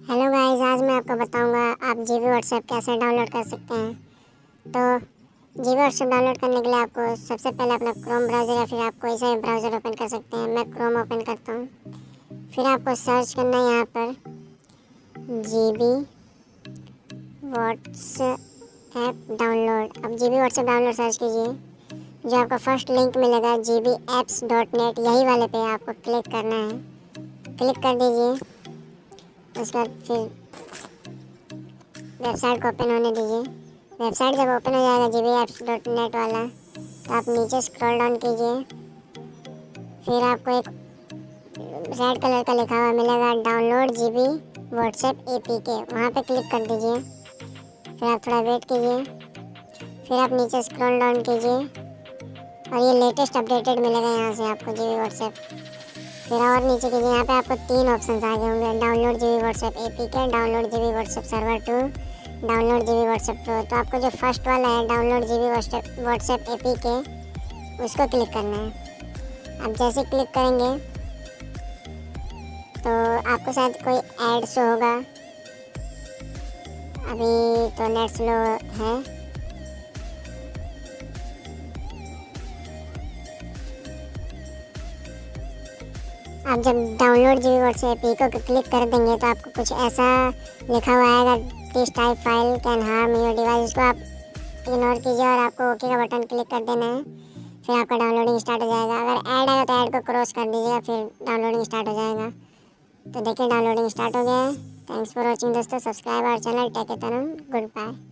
Hello guys, आज मैं आपको बताऊंगा आप जीबी व्हाट्सएप कैसे डाउनलोड कर सकते हैं। तो जीबी व्हाट्सएप डाउनलोड करने के लिए आपको सबसे पहले अपना क्रोम ब्राउज़र या फिर आप कोई सा भी ब्राउज़र ओपन कर सकते हैं। मैं क्रोम ओपन करता हूँ। फिर आपको सर्च करना है यहाँ पर जीबी व्हाट्सएप डाउनलोड। अब जीबी व्हाट्सएप डाउनलोड सर्च कीजिए। जो आपका फर्स्ट लिंक मिलेगा gbapps.net, यही वाले पे आपको क्लिक करना है। क्लिक कर दीजिए। उसके बाद फिर वेबसाइट को ओपन होने दीजिए। वेबसाइट जब ओपन हो जाएगा gbapps.net वाला, तो आप नीचे स्क्रॉल डाउन कीजिए। फिर आपको एक रेड कलर का लिखा हुआ मिलेगा डाउनलोड जीबी व्हाट्सएप APK, वहाँ पे क्लिक कर दीजिए। फिर आप थोड़ा वेट कीजिए। फिर आप नीचे स्क्रॉल डाउन कीजिए और ये लेटेस्ट अपडेटेड मिलेगा यहाँ से आपको जीबी व्हाट्सएप। फिर और नीचे कीजिए। यहाँ पे आपको 3 ऑप्शन आ गए होंगे, download GB WhatsApp APK, download GB WhatsApp server 2, download GB WhatsApp pro. तो आपको जो फर्स्ट वाला है डाउनलोड जीबी व्हाट्सएप APK, उसको क्लिक करना है। आप जैसे क्लिक करेंगे तो आपको शायद कोई ऐड शो होगा। अभी तो नेट स्लो है। आप जब डाउनलोड जीबी व्हाट्सएप APK को क्लिक कर देंगे तो आपको कुछ ऐसा लिखा हुआ आएगा, this type file can harm your device. इसको आप इग्नोर कीजिए और आपको ओके का बटन क्लिक कर देना है। फिर आपका डाउनलोडिंग स्टार्ट हो जाएगा। अगर ऐड आएगा तो ऐड को क्रॉस कर दीजिएगा, फिर डाउनलोडिंग स्टार्ट हो जाएगा। तो देखिए डाउनलोडिंग स्टार्ट हो गया है। थैंक्स फॉर वॉचिंग दोस्तों। Subscribe our channel. Take care, good bye.